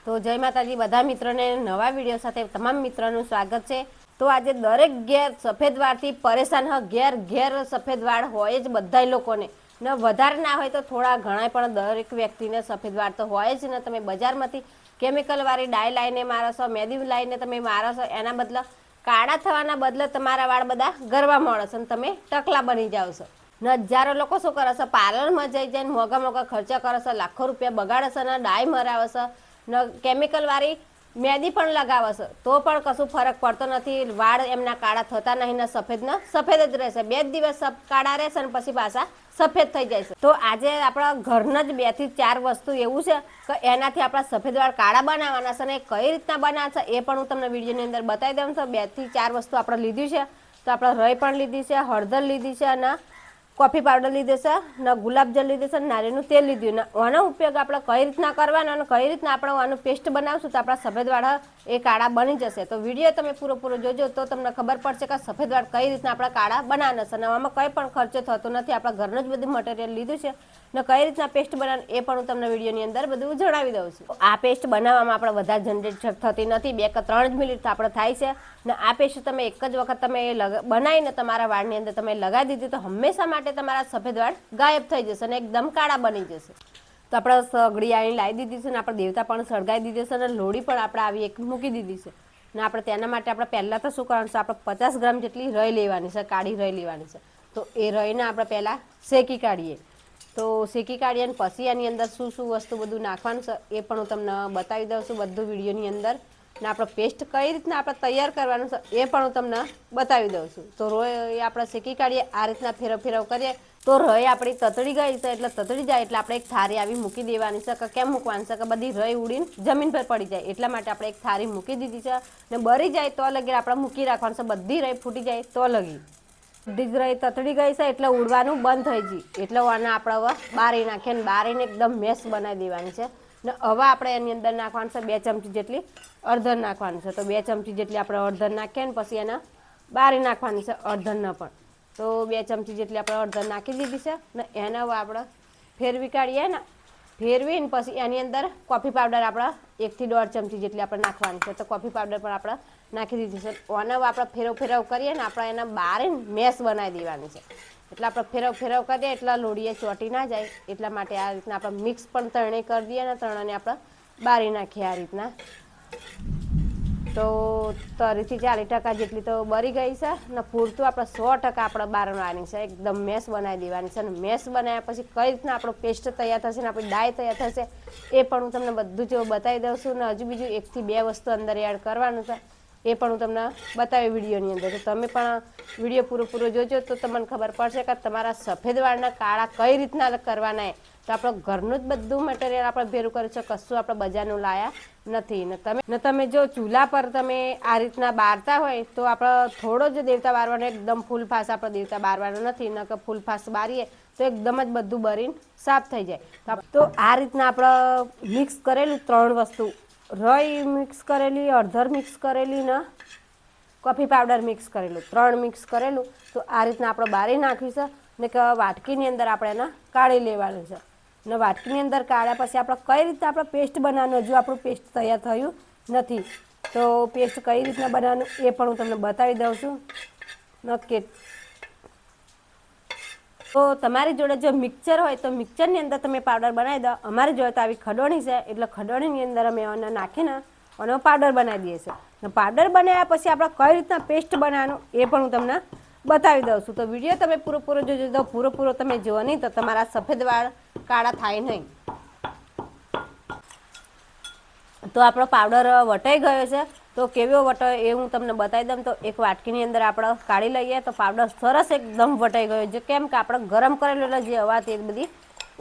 તો જય માતાજી બધા મિત્રોને નવા વિડીયો સાથે તમામ મિત્રોનું સ્વાગત છે। તો આજે દરેક ઘેર સફેદ વાળથી પરેશાન ઘેર ઘેર સફેદ વાળ હોય જ બધા લોકોને ને વધારે ના હોય તો થોડા ઘણા પણ દરેક વ્યક્તિને સફેદ વાળ તો હોય જ ને। તમે બજારમાંથી કેમિકલ વાળી ડાય લાઈને મારો છો, મેદી લાઈને તમે મારો છો, એના બદલે કાળા થવાના બદલે તમારા વાળ બધા ગરવા મળે છે અને તમે ટકલા બની જાવ છો। ને હજારો લોકો શું કરે છે, પાર્લરમાં જઈ જઈને મોંઘા મોંઘા ખર્ચા કરે છે, લાખો રૂપિયા બગાડે છે ને ડાય મરાવે છે ને કેમિકલ વાળી મેદી પણ લગાવે છે તો પણ કશું ફરક પડતો નથી। વાળ એમના કાળા થતા નહીં ને સફેદ જ રહેશે। 2 દિવસ કાળા રહેશે ને પછી પાછા સફેદ થઈ જાય છે। તો આજે આપણા ઘરના જ 2 થી 4 વસ્તુ એવું છે કે એનાથી આપણા સફેદ વાળ કાળા બનાવવાના છે ને કઈ રીતના બનાવશે એ પણ હું તમને વિડીયોની અંદર બતાવી દઉં છું। 2 થી 4 વસ્તુ આપણે લીધી છે। તો આપણે રઈ પણ લીધી છે, હળદર લીધી છે અને કોફી પાવડર લીધો છે ને ગુલાબજળ લીધું છે, નારિયેળનું તેલ લીધું ને આનો ઉપયોગ આપણે કઈ રીતના કરવાનો અને કઈ રીતના આપણે આનું પેસ્ટ બનાવશું તો આપણા સફેદ વાળ એ કાળા બની જશે। તો વિડીયો તમે પૂરો જોજો તો તમને ખબર પડશે કે સફેદ વાળ કઈ રીતના આપણા કાળા બનાવવાના છે। આમાં કંઈ પણ ખર્ચો થતો નથી, આપણા ઘરનું જ બધું મટીરિયલ લીધું છે ને કઈ રીતના પેસ્ટ બનાવવાનું એ પણ હું તમને વિડીયોની અંદર બધું જણાવી દઉં છું। આ પેસ્ટ બનાવવામાં આપણે વધારે ઝંઝટ થતી નથી, 2 કે 3 જ મિનિટ આપણે થાય છે ને આ પેસ્ટ તમે એક જ વખત તમે બનાવીને તમારા વાળની અંદર તમે લગાવી દીધી તો હંમેશા માટે તમારા સફેદ વાળ ગાયબ થઈ જશે અને એકદમ કાળા બની જશે। તો આપણે સગડી આણી લાવી દીધી છે ને આપણે દેવતા પણ સળગાવી દીધી છે અને લોડી પણ આપણે આવી એક મૂકી દીધી છે ને આપણે તેના માટે આપણે પહેલાં તો શું કરવાનું છે, આપણે 50 ગ્રામ જેટલી રઈ લેવાની છે, કાળી રઈ લેવાની છે। તો એ રઈને આપણે પહેલાં શેકી કાઢીએ। તો શેકી કાઢીએ અને પછી એની અંદર શું શું વસ્તુ બધું નાખવાનું છે એ પણ હું તમને બતાવી દઉં છું બધું વિડીયોની અંદર ને આપણે પેસ્ટ કઈ રીતના આપણે તૈયાર કરવાનું છે એ પણ હું તમને બતાવી દઉં છું। તો રોય આપણે શેકી કાઢીએ, આ રીતના ફેરવ કરીએ તો રઈ આપણી તતડી ગઈ છે એટલે તતડી જાય એટલે આપણે એક થાળી આવી મૂકી દેવાની છે। કે કેમ મૂકવાની છે કે બધી રઈ ઉડીને જમીન પર પડી જાય એટલા માટે આપણે એક થાળી મૂકી દીધી છે ને બળી જાય તો લગી આપણે મૂકી રાખવાનું છે, બધી રઈ ફૂટી જાય તો લગી બધી જ રઈ તતડી ગઈ છે એટલે ઉડવાનું બંધ થઈ ગઈ એટલે આને આપણે હવે બારી નાખીએ ને બારીને એકદમ મેસ બનાવી દેવાની છે ને હવે આપણે એની અંદર નાખવાનું છે 2 ચમચી જેટલી હળદર નાખવાની છે। તો 2 ચમચી જેટલી આપણે હળદર નાખીએ ને પછી એને બારી નાખવાની છે હળદરને પણ। તો 2 ચમચી જેટલી આપણે હળદર નાખી દીધી છે ને એને હવે આપણે ફેરવી કાઢીએ ને ફેરવીને પછી એની અંદર કોફી પાવડર આપણે 1 થી 1.5 ચમચી જેટલી આપણે નાખવાની છે। તો કોફી પાવડર પણ આપણે નાખી દીધી છે। આને આપણે ફેરવ કરીએ ને આપણે એને બારીને મેસ બનાવી દેવાની છે એટલે આપણે ફેરવ કરીએ એટલે લોડીએ ચોંટી ના જાય એટલા માટે આ રીતના આપણે મિક્સ પણ તરણે કરી દઈએ ને તરણે આપણે બારી નાખીએ આ રીતના। તો 30 થી 40% જેટલી તો બળી ગઈ છે ને પૂરતું આપણે 100% આપણે બારવાની છે, એકદમ મેસ બનાવી દેવાની છે। અને મેસ બનાવ્યા પછી કઈ રીતના આપણો પેસ્ટ તૈયાર થશે ને આપણી ડાય તૈયાર થશે એ પણ હું તમને બધું જ બતાવી દઉં છું ને હજુ બીજું 1 થી 2 વસ્તુ અંદર એડ કરવાનું છે એ પણ હું તમને બતાવી વિડીયોની અંદર। તો તમે પણ વિડીયો પૂરો જોજો તો તમને ખબર પડશે કે તમારા સફેદ વાળના કાળા કઈ રીતના કરવાના। તો આપણે ઘરનું જ બધું મટીરિયલ આપણે ભેરું કર્યું છે, કશું આપણે બજારનું લાયા નથી ને તમે જો ચૂલા પર તમે આ રીતના બારતા હોય તો આપણે થોડો જ દેવતા બારવાનો, એકદમ ફૂલ ફાસ આપણે દેવતા બારવાનો નથી ન કે ફૂલ ફાસ બારીએ તો એકદમ જ બધું બરીને સાફ થઈ જાય। તો આ રીતના આપણે મિક્સ કરેલું 3 વસ્તુ રઈ મિક્સ કરેલી, હળદર મિક્સ કરેલી ને કોફી પાવડર મિક્સ કરેલું 3 મિક્સ કરેલું તો આ રીતના આપણે બારી નાખ્યું છે ને કે વાટકીની અંદર આપણે એને કાઢી લેવાનું છે ને વાટકીની અંદર કાઢ્યા પછી આપણે કઈ રીતના આપણે પેસ્ટ બનાવવાનું, હજુ આપણું પેસ્ટ તૈયાર થયું નથી તો પેસ્ટ કઈ રીતના બનાવવાનું એ પણ હું તમને બતાવી દઉં છું નક્કી। તો તમારી જોડે જો મિક્સર હોય તો મિક્સરની અંદર તમે પાવડર બનાવી દો। અમારી જોડે તો આવી ખડોણી છે એટલે ખડોણીની અંદર અમે એને નાખીને અને પાવડર બનાવી દઈએ છીએ ને પાવડર બનાવ્યા પછી આપણે કઈ રીતના પેસ્ટ બનાવવાનું એ પણ હું તમને બતાવી દઉં છું। તો વિડીયો તમે પૂરો જોજો, તો પૂરો તમે જુઓ નહીં તો તમારા સફેદ વાળ કાળા થાય નહીં। તો આપણો પાવડર વટાઈ ગયો છે તો કેવો વટાય એ હું તમને બતાવી દઉં। તો એક વાટકીની અંદર આપણે કાઢી લઈએ તો પાવડર સરસ એકદમ વટાઈ ગયો છે, કેમ કે આપણે ગરમ કરેલો એટલે જે હવા તે બધી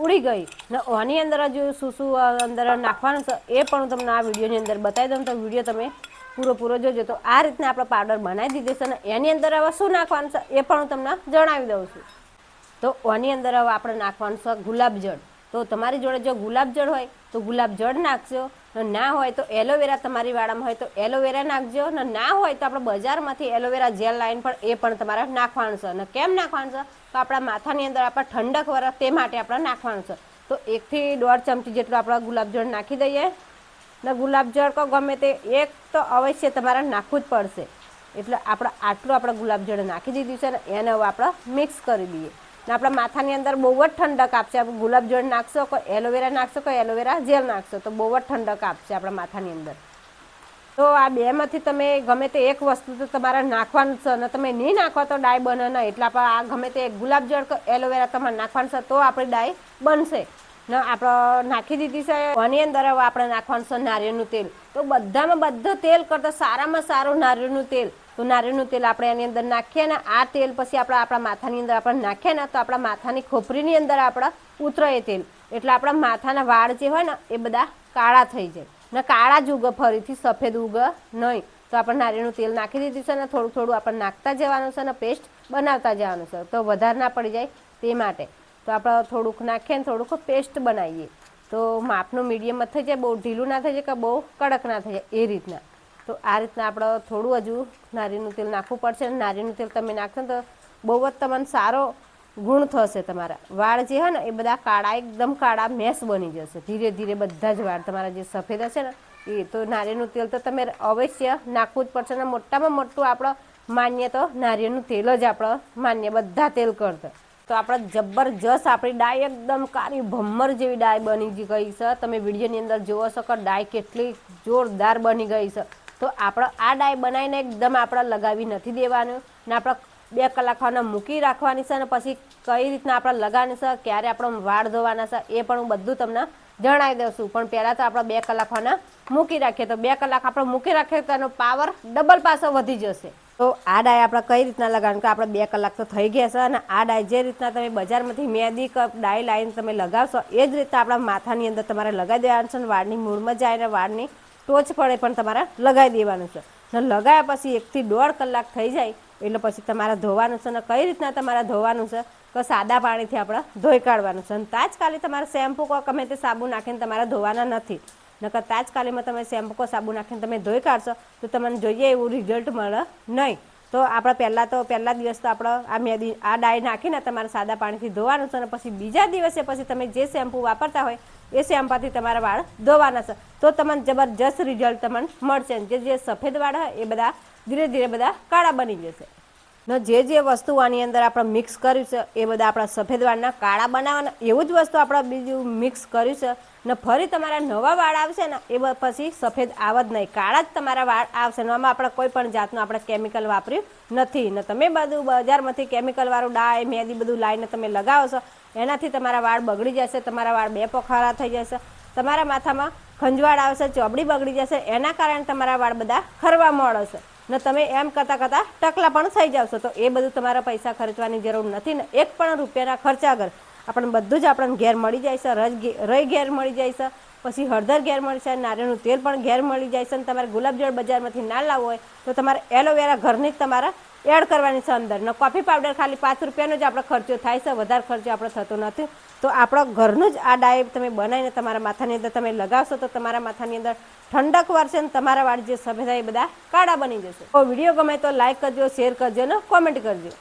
ઉડી ગઈ ને આની અંદર હજુ શું અંદર નાખવાનું છે એ પણ હું તમને આ વિડીયોની અંદર બતાવી દઉં। તો વિડીયો તમે પૂરો જોજો। તો આ રીતના આપણે પાવડર બનાવી દીધો છે ને એની અંદર હવે શું નાખવાનું છે એ પણ હું તમને જણાવી દઉં છું। તો આની અંદર હવે આપણે નાખવાનું છે ગુલાબજળ। તો તમારી જોડે જો ગુલાબજળ હોય તો ગુલાબજળ નાખજો ને ના હોય તો એલોવેરા તમારી વાડામાં હોય તો એલોવેરા નાખજો ને ના હોય તો આપણે બજારમાંથી એલોવેરા જેલ લાઈન પણ એ પણ તમારે નાખવાનું છે। અને કેમ નાખવાનું છે તો આપણા માથાની અંદર આપણે ઠંડક વરે તે માટે આપણે નાખવાનું છે। તો 1 થી 1.5 ચમચી જેટલું આપણે ગુલાબજળ નાખી દઈએ ને ગુલાબજળ કો ગમે તે એક તો અવશ્ય તમારે નાખવું જ પડશે. એટલે આપણે આટલું આપણે ગુલાબજળ નાખી દીધું છે ને એને હવે આપણે મિક્સ કરી દઈએ. ને આપણા માથાની અંદર બહુ જ ઠંડક આપશે. આપણે ગુલાબજળ નાખશો કોઈ એલોવેરા નાખશો કોઈ એલોવેરા જેલ નાખશો તો બહુ જ ઠંડક આપશે આપણા માથાની અંદર. તો આ બેમાંથી તમે ગમે તે એક વસ્તુ તો તમારે નાખવાનું છે ને તમે નહીં નાખો તો ડાય બને નહીં. એટલે આપણે આ ગમે તે ગુલાબજળ કે એલોવેરા તમારે નાખવાનું છે તો આપણી ડાય બનશે. ને આપણે નાખી દીધી છે. આની અંદર હવે આપણે નાખવાનું છે નારિયેળનું તેલ. તો બધામાં બધું તેલ કરતાં સારામાં સારું નારિયેળનું તેલ. તો નારિયેળનું તેલ આપણે એની અંદર નાખીએ ને આ તેલ પછી આપણે આપણા માથાની અંદર આપણે નાખીએ ને તો આપણા માથાની ખોપરીની અંદર આપણે ઉતરે એ તેલ. એટલે આપણા માથાના વાળ જે હોય ને એ બધા કાળા થઈ જાય ને કાળા જ ઉગે, ફરીથી સફેદ ઉગે નહીં. તો આપણે નારિયેળનું તેલ નાખી દીધું છે ને થોડું થોડું આપણે નાખતા જવાનું છે ને પેસ્ટ બનાવતા જવાનું છે. તો વધારે ના પડી જાય તે માટે તો આપણે થોડુંક નાખીએ ને થોડુંક પેસ્ટ બનાવીએ. તો માપનું મીડિયમ જ થઈ જાય, બહુ ઢીલું ના થઈ જાય કે બહુ કડક ના થઈ જાય એ રીતના. તો આ રીતના આપણે થોડું હજુ નારિયેળનું તેલ નાખવું પડશે. નારિયેળનું તેલ તમે નાખશો તો બહુ જ તમને સારો ગુણ થશે. તમારા વાળ જે હોય ને એ બધા કાળા એકદમ કાળા મેસ બની જશે ધીરે ધીરે. બધા જ વાળ તમારા જે સફેદ હશે ને એ તો નારિયેળનું તેલ તો તમે અવશ્ય નાખવું જ પડશે. ને મોટામાં મોટું આપણે માન્ય તો નારિયેળનું તેલ જ આપણે માન્ય બધા તેલ કરતા. તો આપણે જબરજસ્ત આપણી ડાય એકદમ કાળી ભમ્મર જેવી ડાય બની ગઈ છે. તમે વિડીયોની અંદર જોવો છો કે ડાય કેટલી જોરદાર બની ગઈ છે. તો આપણે આ ડાય બનાવીને એકદમ આપણે લગાવી નથી દેવાનું ને આપણે 2 કલાક મૂકી રાખવાની છે. અને પછી કઈ રીતના આપણે લગાવવાની છે, ક્યારે આપણે વાળ ધોવાના છે એ પણ હું બધું તમને જણાવી દઉં. પણ પહેલાં તો આપણે 2 કલાક મૂકી રાખીએ. તો 2 કલાક આપણે મૂકી રાખીએ તો એનો પાવર ડબલ પાછો વધી જશે. તો આ ડાય આપણે કઈ રીતના લગાવવાનું કે આપણે 2 કલાક તો થઈ ગયા છે. અને આ ડાય જે રીતના તમે બજારમાંથી મેદી કપ ડાય લાવીને તમે લગાવશો એ જ રીતના આપણા માથાની અંદર તમારે લગાવી દેવાનું છે. વાળની મૂળમાં જાય ને વાળની ટોચ પડે પણ તમારે લગાવી દેવાનું છે. ને લગાવ્યા પછી 1 થી 1.5 કલાક થઈ જાય એટલે પછી તમારે ધોવાનું છે. ને કઈ રીતના તમારે ધોવાનું છે કે સાદા પાણીથી આપણે ધોઈ કાઢવાનું છે. અને તાજકાલી તમારે શેમ્પુ કો ગમે તે સાબુ નાખીને તમારે ધોવાના નથી. નકર તાજકાલીમાં તમે શેમ્પુ કો સાબુ નાખીને તમે ધોઈ કાઢશો તો તમને જોઈએ એવું રિઝલ્ટ મળે નહીં. તો આપણે પહેલા દિવસ તો આપણે આ મેદી આ ડાય નાખીને તમારે સાદા પાણીથી ધોવાનું છે. અને પછી બીજા દિવસે પછી તમે જે શેમ્પુ વાપરતા હોય એ શેમ્પાથી તમારા વાળ ધોવાના છે. તો તમને જબરજસ્ત રિઝલ્ટ તમને મળશે. જે સફેદ વાળ હોય એ બધા ધીરે ધીરે બધા કાળા બની જશે. ને જે વસ્તુ આની અંદર આપણે મિક્સ કર્યું છે એ બધા આપણા સફેદ વાળના કાળા બનાવવાના એવું જ વસ્તુ આપણે બીજું મિક્સ કર્યું છે. ને ફરી તમારા નવા વાળ આવશે ને એ પછી સફેદ આવે જ નહીં, કાળા જ તમારા વાળ આવશે. આમાં આપણે કોઈ પણ જાતનું આપણે કેમિકલ વાપર્યું નથી. ને તમે બધું બજારમાંથી કેમિકલવાળું ડાય મેદી બધું લાવીને તમે લગાવો છો એનાથી તમારા વાળ બગડી જશે. તમારા વાળ 2 પોખારા થઈ જશે. તમારા માથામાં ખંજવાળ આવશે, ચોબડી બગડી જશે. એના કારણે તમારા વાળ બધા ખરવા મળશે. ને તમે એમ કરતાં ટકલા પણ થઈ જાવશો. તો એ બધું તમારા પૈસા ખર્ચવાની જરૂર નથી. ને 1 પણ રૂપિયાના ખર્ચા વગર આપણને બધું જ આપણને ઘેર મળી જાય છે. રઈ ઘેર મળી જાય છે, પછી હળદર ઘેર મળી જાય, નારિયેળનું તેલ પણ ઘેર મળી જાય છે. અને તમારે ગુલાબજળ બજારમાંથી ના લાવવું હોય તો તમારે એલોવેરા ઘરની જ તમારે એડ કરવાની છે અંદર. ને કોફી પાવડર ખાલી 5 રૂપિયાનો જ આપણે ખર્ચો થાય છે, વધારે ખર્ચો આપણે થતો નથી. તો આપણો ઘરનું જ આ ડાય તમે બનાવીને તમારા માથાની અંદર તમે લગાવશો તો તમારા માથાની અંદર ઠંડક વરસે. તમારા વાળ જે સફેદ થાય એ બધા કાળા બની જશે. તો વિડીયો ગમે તો લાઈક કરજો, શેર કરજો ને કોમેન્ટ કરજો.